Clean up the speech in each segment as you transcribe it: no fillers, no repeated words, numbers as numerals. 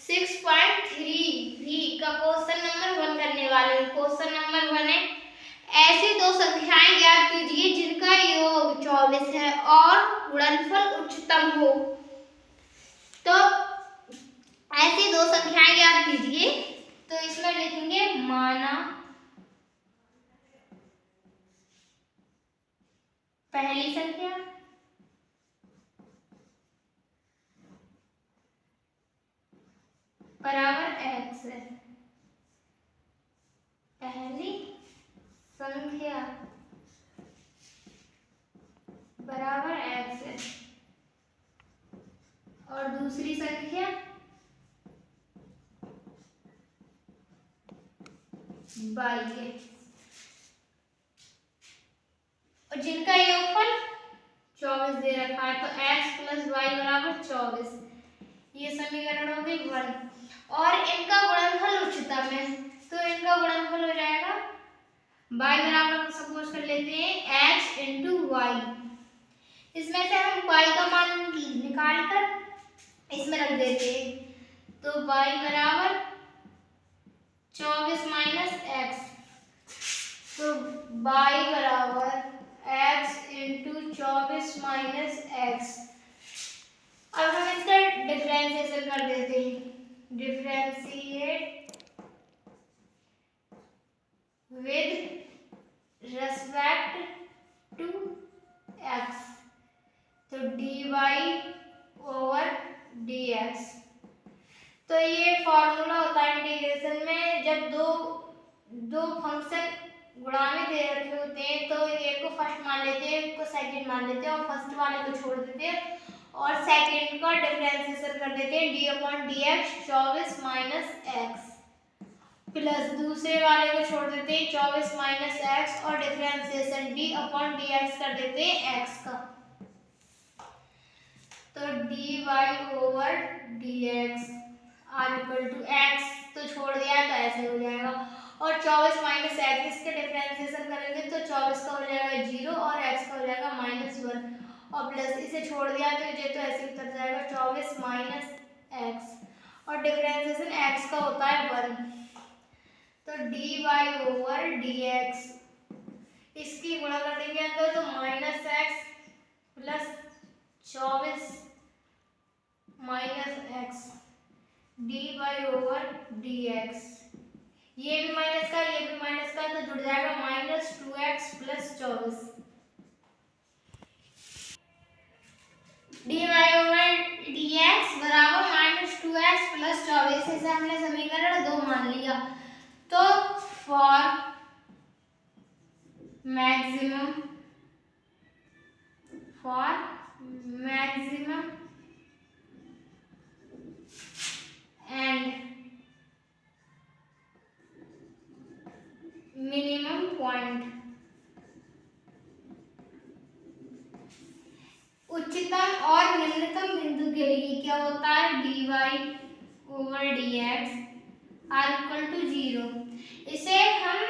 6.3 का question number 1 करने वाले हैं। क्वेश्चन नंबर 1 है, ऐसी दो संख्याएं ज्ञात कीजिए जिनका योग 24 है और गुणनफल उच्चतम हो। तो ऐसी दो संख्याएं ज्ञात कीजिए, तो इसमें लिखेंगे माना पहली संख्या बराबर x है, पहली संख्या बराबर x है और दूसरी संख्या y है और जिनका योगफल 24 दे रखा है। तो x प्लस वाई बराबर 24, ये समीकरण हो गई 1। और इनका गुणनफल उच्चतम है, तो इनका गुणनफल हो जाएगा y बराबर सपोज कर लेते हैं x इंटू वाई। इसमें से हम y का मान निकाल कर इसमें रख देते हैं, तो y बराबर 24 माइनस x, तो y बराबर x इंटू 24 माइनस x। अब हम इसका डिफरेंशिएशन कर देते हैं, differentiate with respect to x, तो dy ओवर dx। तो ये फॉर्मूला होता है इंटीग्रेशन में, जब दो फंक्शन गुणा में दे रखे होते हैं तो एक को फर्स्ट मान लेते हैं, एक को सेकंड मान लेते हैं और फर्स्ट वाले को छोड़ देते हैं और सेकंड का डिफरेंशिएशन कर देते हैं d upon dx 24 minus x, plus दूसरे वाले को छोड़ देते हैं 24 माइनस x और डिफरेंशिएशन d अपॉन dx कर देते हैं x का, तो dy over dx are equal to x, तो छोड़ दिया तो ऐसे हो जाएगा और 24 माइनस x इसके डिफरेंशिएशन करेंगे तो 24 का हो जाएगा 0 और x का हो जाएगा -1 और प्लस इसे छोड़ दिया तो ये तो ऐसे उतर जाएगा 24 माइनस x और डिफरेंशिएशन x का होता है 1, तो dy ओवर dx इसकी गुणा कर देंगे अंदर तो -x plus 24 minus x dy over dx, ये भी माइनस का ये भी माइनस का तो जुड़ जाएगा -2x plus 24 dy over dx बराबर -2x प्लस 24। इसे हमने समीकरण 2 मान लिया। तो for maximum and minimum point, उच्चतम और निम्नतम बिंदु के लिए क्या होता है, dy over dx are equal to 0। इसे हम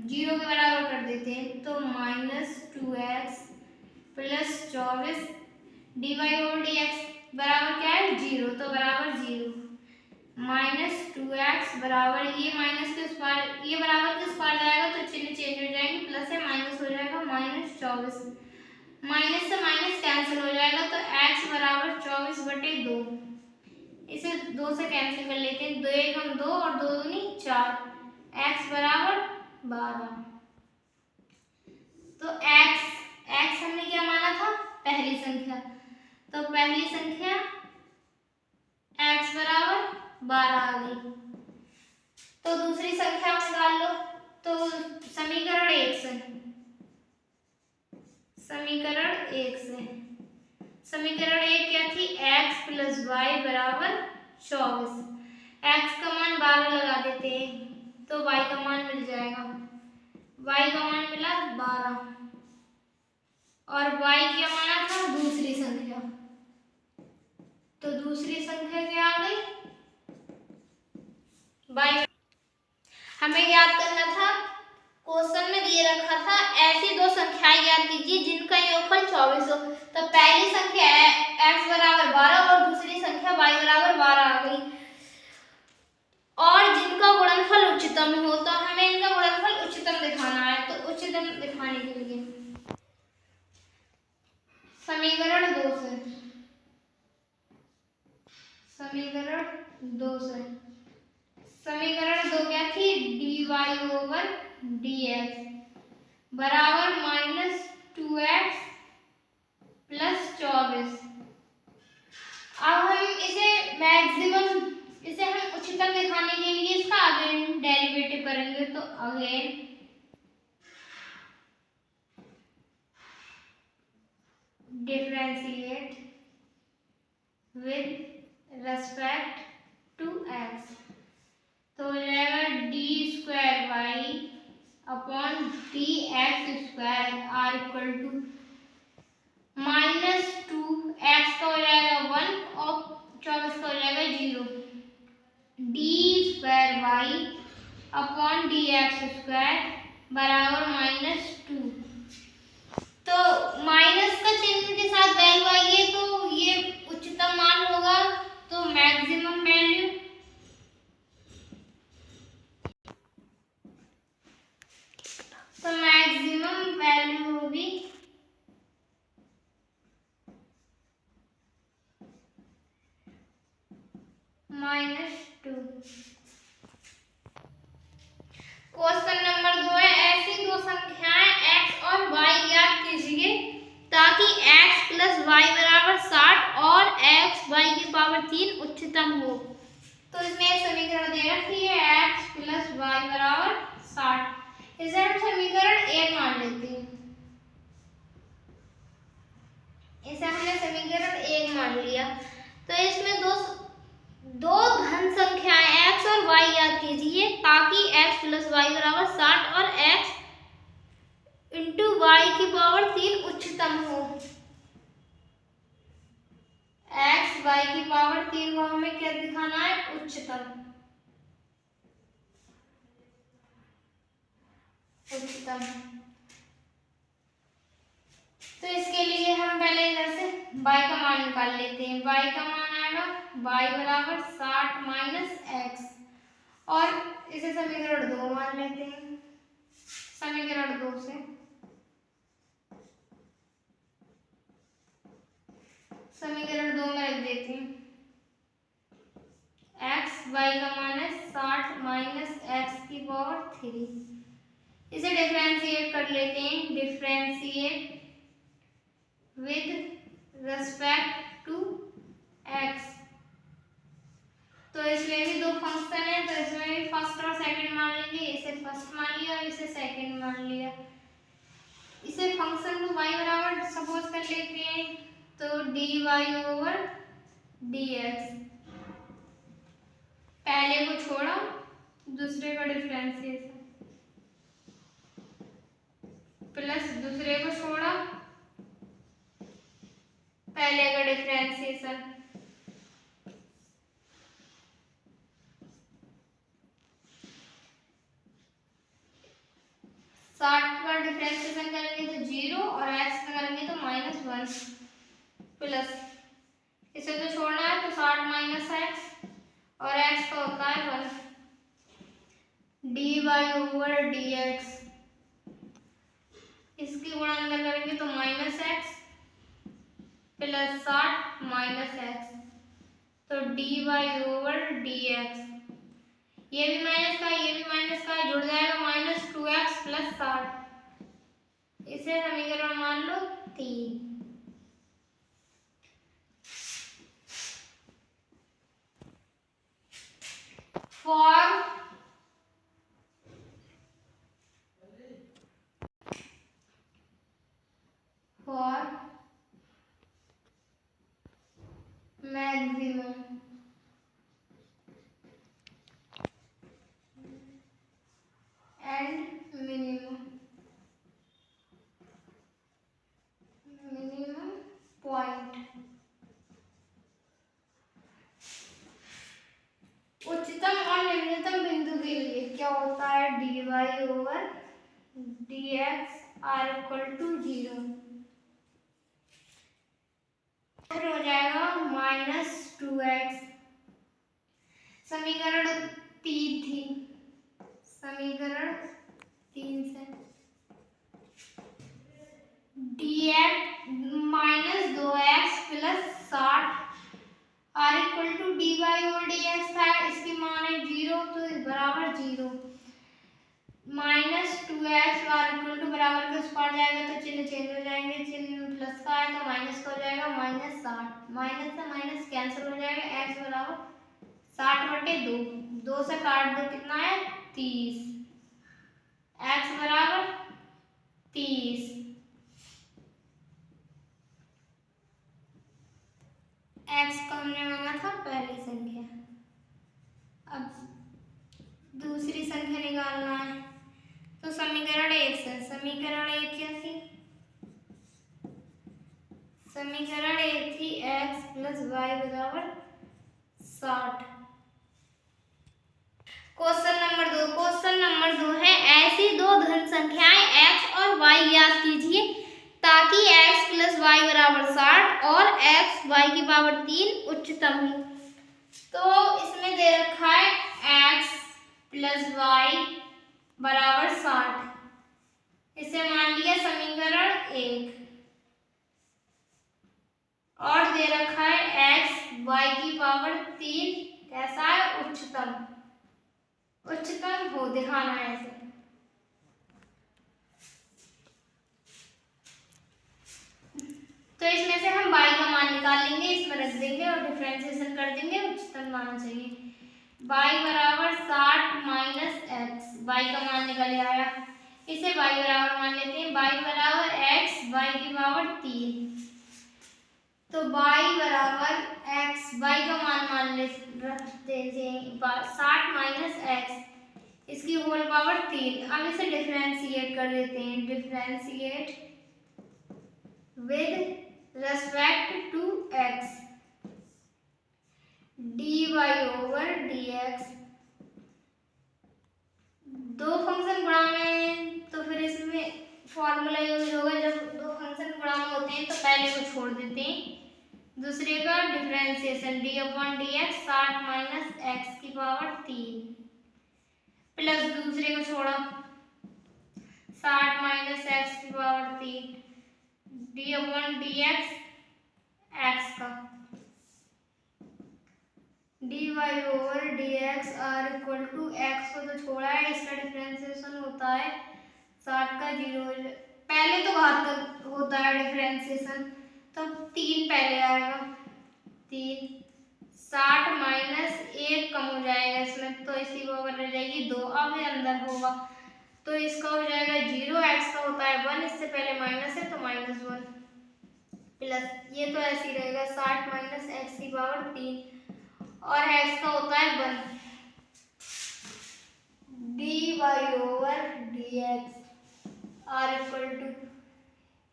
0 के बराबर कर देते हैं, तो -2x plus 24 dy over dx बराबर क्या है 0, तो बराबर 0 -2x बराबर ये माइनस के उस पार ये बराबर के उस पार जाएगा तो चिन्ह चेंज हो जाएंगे, प्लस है माइनस हो जाएगा -24, माइनस से माइनस कैंसिल हो जाएगा तो x बराबर 24/2, इसे 2 से कैंसिल कर लेते हैं, 2 1 हम 2 और 2 दूनी 4, x बराबर 12। तो x हमने क्या माना था पहली संख्या, तो पहली संख्या x बराबर 12 आ गई। तो दूसरी संख्या निकाल लो, तो समीकरण 1 से समीकरण 1 क्या थी, x प्लस वाई बराबर 24, x का मान 12 लगा देते हैं तो y का मान मिल जाएगा, y का मान मिला 12 और y क्या माना था दूसरी संख्या, तो दूसरी संख्या क्या आ गई y। हमें याद करना था, क्वेश्चन में दिए रखा था ऐसी दो संख्याएं याद कीजिए जिनका योगफल 24 हो। तो पहली संख्या x बराबर 12 और दूसरी संख्या y बराबर 12 आ गई। और जिनका गुणनफल उच्चतम हो, तो हमें इनका गुणनफल उच्चतम दिखाना है। तो उच्चतम दिखाने के लिए समीकरण 2 से, समीकरण 2 क्या थी, dy/dx बराबर -2x + 24। अब हम इसे हम उच्चतम दिखाने के लिए इसका अगेन डेरिवेटिव करेंगे। तो again differentiate with respect to x, तो हो जाएगा d²y/dx² are equal to -2x का हो जाएगा 1 और 24 का हो जाएगा 0। d²y/dx² बराबर -2। तो माइनस का चिन्ह के साथ वैल्यू आई है, तो ये उच्चतम मान होगा। तो मैक्सिमम वैल्यू होगी -2। क्वेश्चन नंबर 2 है, ऐसी दो संख्याएं x और y ज्ञात कीजिए ताकि x + y बराबर 60 और x y की पावर 3 उच्चतम हो। तो इसमें एक समीकरण दे रखी है x + y बराबर 60। इसे हम समीकरण 1 मान लेते हैं। इसे हमने समीकरण 1 मान लिया। तो इसमें दो धन संख्याएं x और y याद कीजिए ताकि x + y बराबर 60 और x × y की पावर 3 उच्चतम हो। x y की पावर 3 को हमें क्या दिखाना है, उच्चतम। तो इसके लिए हम पहले इधर से y का मान निकाल लेते हैं। y का मान आएगा y बराबर 60 - x, और इसे समीकरण 2 मान लेते हैं। समीकरण 2 से समीकरण 2 में रख देते हैं। x y का मान है 60 - x की पावर 3। इसे डिफरेंशिएट कर लेते हैं। Differentiate with respect to x, तो इसमें भी दो फंक्शन है, तो इसमें भी फर्स्ट और सेकंड मान लेंगे। इसे फर्स्ट मान लिया और इसे सेकंड मान लिया। इसे फंक्शन को y बराबर सपोज कर लेते हैं। तो dy/dx, पहले को छोड़ा, दूसरे का डिफरेंशिएशन, प्लस दूसरे को छोड़ा, पहले का डिफरेंशिएशन, 60 का डिफरेंशिएशन करेंगे तो 0 और x का करेंगे तो -1, प्लस इसे तो छोड़ना है तो 60 - x और x का होता है 1, dy/dx, इसकी गुणा अंदर करेंगे तो -x प्लस 60 - x, तो dy/dx, ये भी माइनस का ये भी माइनस का जुड़ जाएगा -2x + 60। इसे समीकरण मान लो 3। for maximum and minimum point, उच्चतम और निम्नतम बिंदु के लिए क्या होता है, dy/dx r = 0, फिर हो जाएगा -2x। समीकरण 3 थी, समीकरण 3 से dx minus 2x plus 60 are equal to d y और डी एक्स था, इसकी मान है 0 तो बराबर 0 minus 2x are equal to बराबर के उस पार जाएगा तो चिन्ह चेंज हो जाएंगे, चिन्ह प्लस का है तो माइनस का हो जाएगा, माइनस 60 माइनस से माइनस कैंसिल हो जाएगा, x बराबर 60/2 2 से काट दो कितना है 30, x बराबर 30, x को हमने माना था पहली संख्या। अब दूसरी संख्या निकालना है तो समीकरण 1 से, समीकरण 1 क्या थी, समीकरण 1 थी x प्लस वाई बराबर 60। क्वेश्चन नंबर 2 है ऐसी दो धन संख्याएं x और y ज्ञात कीजिए ताकि x प्लस वाई बराबर 60 और x y की पावर 3 उच्चतम हो। तो इसमें दे रखा है x प्लस वाई बराबर 60, इसे मान लिया समीकरण 1, और दे रखा है x y की पावर 3 कैसा है उच्चतम, उच्चतम हो दिखाना है ऐसे। तो इसमें से हम y का मान निकाल लेंगे, इसमें रख देंगे और डिफरेंशिएशन कर देंगे, उच्चतम माना चाहिए। y बराबर 60 माइनस एक्स, y का मान निकल आया, इसे y बराबर मान लेते हैं, y बराबर x y की पावर 3, तो y बराबर x y का मान रख देते हैं 60 माइनस एक्स, इसकी होल पावर 3। अब इसे डिफरेंशिएट कर देते हैं, differentiate with respect to x, dy over dx, दो फंक्शन गुणा में तो फिर इसमें फॉर्मूला यूज होगा, जब दो फंक्शन गुणा में होते हैं तो पहले को छोड़ देते हैं, दूसरे का differentiation d upon d x 60 minus x की पावर 3 प्लस दूसरे को छोड़ा 60 माइनस एक्स की power 3 d upon d x x का d y over d x are equal to x को तो छोड़ा है, इसका डिफरेंशिएशन होता है 60 का 0, पहले तो घातांक होता है डिफरेंशिएशन, तो 3 पहले आएगा, 3 60 माइनस 1 कम हो जाएगा इसमें तो इसकी पावर रह जाएगी 2, अब ये अंदर होगा तो इसका हो जाएगा 0, एक्स का होता है 1, इससे पहले माइनस है तो -1 प्लस ये तो ऐसे ही रहेगा 60 माइनस एक्स की पावर 3 और x का होता है 1, d y over d x are equal to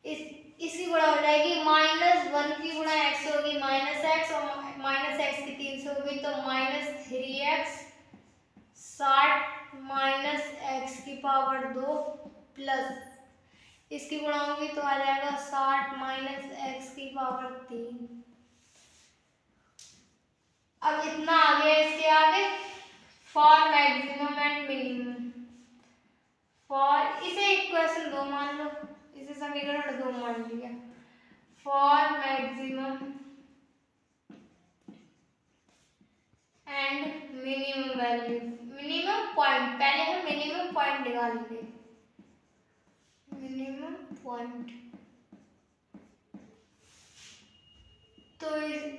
इसकी गुणा हो जाएगी -1 की गुणा x होगी -x और माइनस एक्स की 3 से होगी तो -3x 60 माइनस एक्स की पावर 2 प्लस इसकी गुणा होगी तो आ जाएगा 60 माइनस एक्स की पावर 3। अब इतना आ गया, इसके आगे for maximum and minimum, for इसे इक्वेशन 2 मान लो, इसे समीकरण 2 मान लिया, for maximum and minimum value, minimum point पहले हम मिनिमम पॉइंट निकालेंगे, मिनिमम पॉइंट तो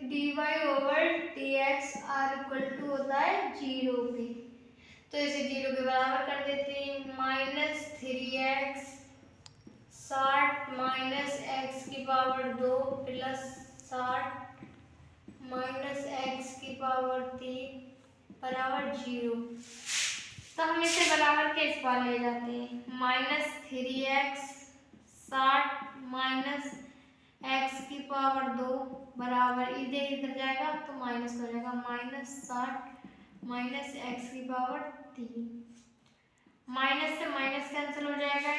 dy over dx are equal to होता है 0 पे, तो इसे 0 के बराबर कर देते हैं, -3x 60 माइनस एक्स की पावर 2 प्लस 60 माइनस एक्स की पावर 3 बराबर 0। तो हम इसे बराबर के इस पार ले जाते हैं, -3x 60 माइनस एक्स की पावर 2 बराबर इधर जाएगा तो माइनस हो जाएगा, -60 माइनस एक्स की पावर 3, माइनस से माइनस कैंसिल हो जाएगा,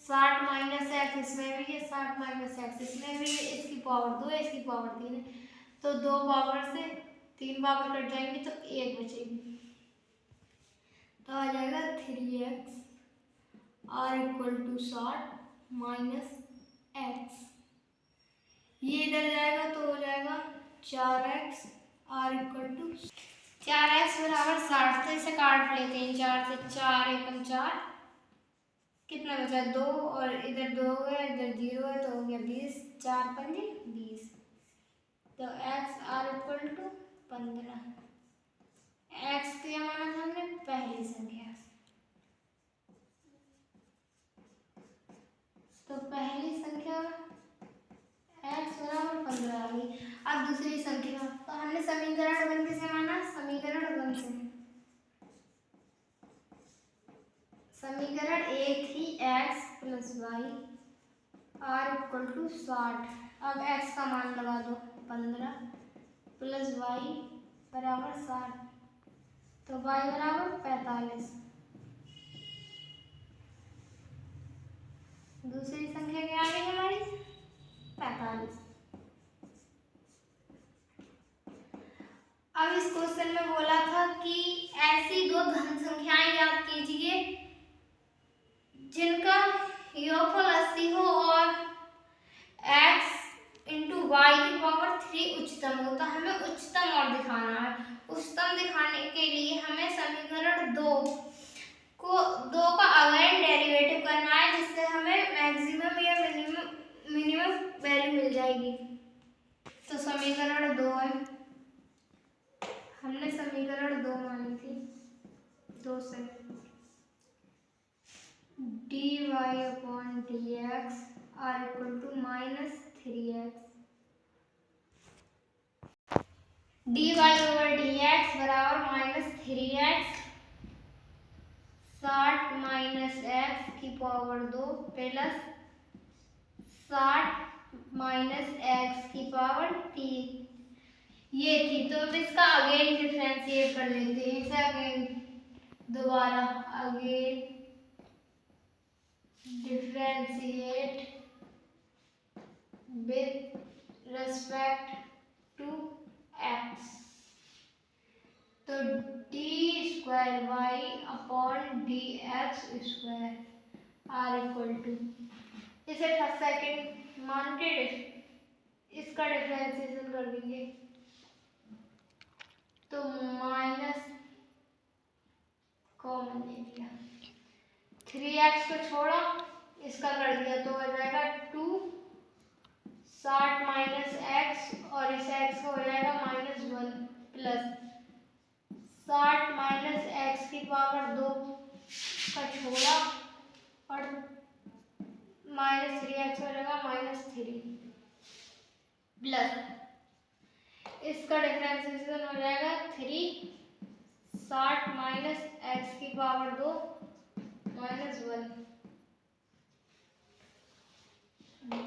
60 माइनस एक्स इसमें भी है, 60 माइनस एक्स इसमें भी है, इसकी पावर 2 है, इसकी पावर 3 है, तो 2 पावर से 3 पावर कट जाएंगी तो 1 बचेगी। आ जाएगा 3x r equal to 60 minus x। ये इधर जाएगा तो हो जाएगा 4x r equal to 4x बराबर 60। तो इसे काट लेते हैं, 4 से 4 एकम 4, कितना बचा 2, और इधर 2 हो गया, इधर 0 है तो हो गया 20, 4 पंजे 20। तो x r equal to 15। x क्या माना था हमने, पहली संख्या, तो पहली संख्या x बराबर 15 आ गई। अब दूसरी संख्या, तो हमने समीकरण 1 किसे माना, समीकरण 1 से, समीकरण 1 थी x plus y r equal to 60। अब x का मान लगा दो 15 प्लस वाई बराबर 60, तो y बराबर 45। दूसरी संख्या क्या आ गई हमारी, 45। अब इस क्वेश्चन में बोला था कि ऐसी दो धन संख्याएं याद कीजिए जिनका योगफल 80 हो और x इंटू वाई की पावर 3 उच्चतम हो। तो हमें उच्चतम और दिखाना है। उच्चतम दिखाने के लिए हमें समीकरण 2 का अगेन डेरिवेटिव करना है, जिससे हमें मैक्सिमम या मिनिमम वैल्यू मिल जाएगी। तो समीकरण 2 है, हमने समीकरण 2 मानी थी, 2 से dy upon dx r equal to minus 3x, dy over dx बराबर माइनस 3x 60 माइनस x की पावर 2 प्लस 60 माइनस x की पावर 3, ये थी। तो अब इसका अगेन डिफरेंशिएट कर लेते हैं, इसे अगेन दोबारा again differentiate with respect to x। तो d square y upon d x square are equal to, इसे फर्स्ट सेकेंड मान के इसका डिफरेंशिएशन कर देंगे, तो माइनस कॉमन ले लिया, 3x को छोड़ा, इसका कर दिया तो हो जाएगा 2 60 माइनस x और इस x को हो जाएगा -1 प्लस 60 माइनस x की पावर 2 का छोड़ा और -3x हो जाएगा -3 प्लस इसका डिफरेंशिएशन हो जाएगा 3 60 माइनस x की power 2 -1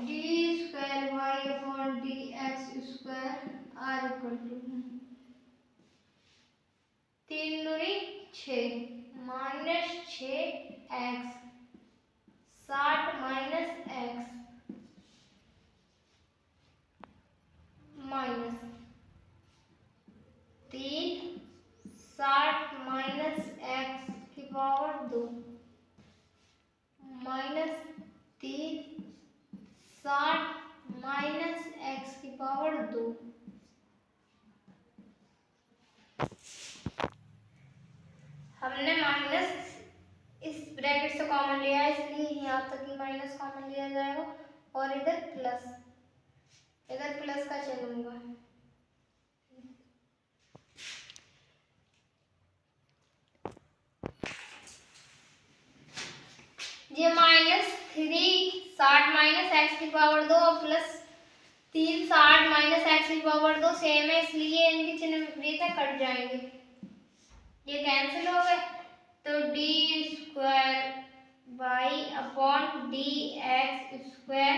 d square y upon d x square are equal to 3 दूनी 6 minus 6x 60 minus x minus 3 60 minus x की पावर 2 माइनस 3 60 माइनस x की पावर 2। हमने माइनस इस ब्रैकेट से कॉमन लिया है, इसलिए यहाँ तक ही माइनस कॉमन लिया जाएगा और इधर प्लस का चिन्ह होगा। ये -3 60 माइनस एक्स की पावर 2 और प्लस 3 60 माइनस एक्स की पावर 2 सेम है, इसलिए इनके चिन्ह विपरीत है, कट जाएंगे, ये कैंसिल हो गए। तो d square y upon d x square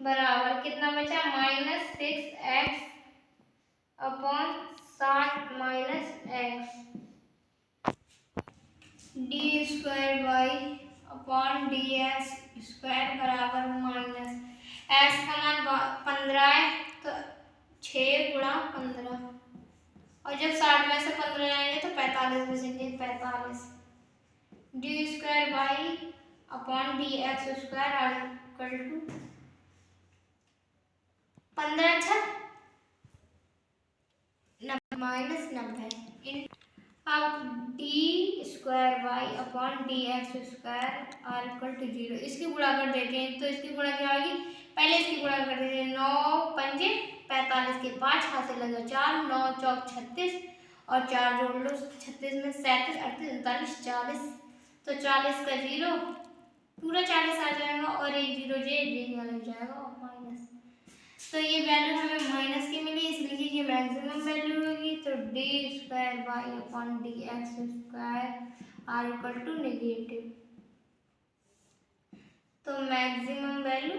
बराबर कितना बचा, -6x upon 60 minus x, d square y upon d x square बराबर माइनस एक्स का मान 15 है तो 6 गुणा 15, और जब 60 में से 15 जाएंगे तो 45 बचेंगे, 45 d square y upon d x square are equal to 15 minus 90। अब d square y upon d x square are equal to 0, इसकी गुणा कर देते हैं। तो इसकी गुणा क्या होगी, पहले इसकी गुणा कर देते हैं। 9 पंजे 45 के 5 हाथ से लगा 4, 9 चौक 36 और 4 जोड़ लो 36 में 37 38 39 40। तो 40 का 0 पूरा 40 आ जाएगा और एक 0 जे लग जाएगा और माइनस। तो ये वैल्यू हमें माइनस की मिली, इसलिए ये मैक्सिमम वैल्यू होगी। तो d square y upon d x square are equal to negative. तो मैक्सिमम वैल्यू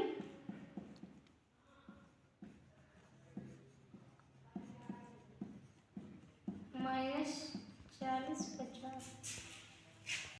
-40 50।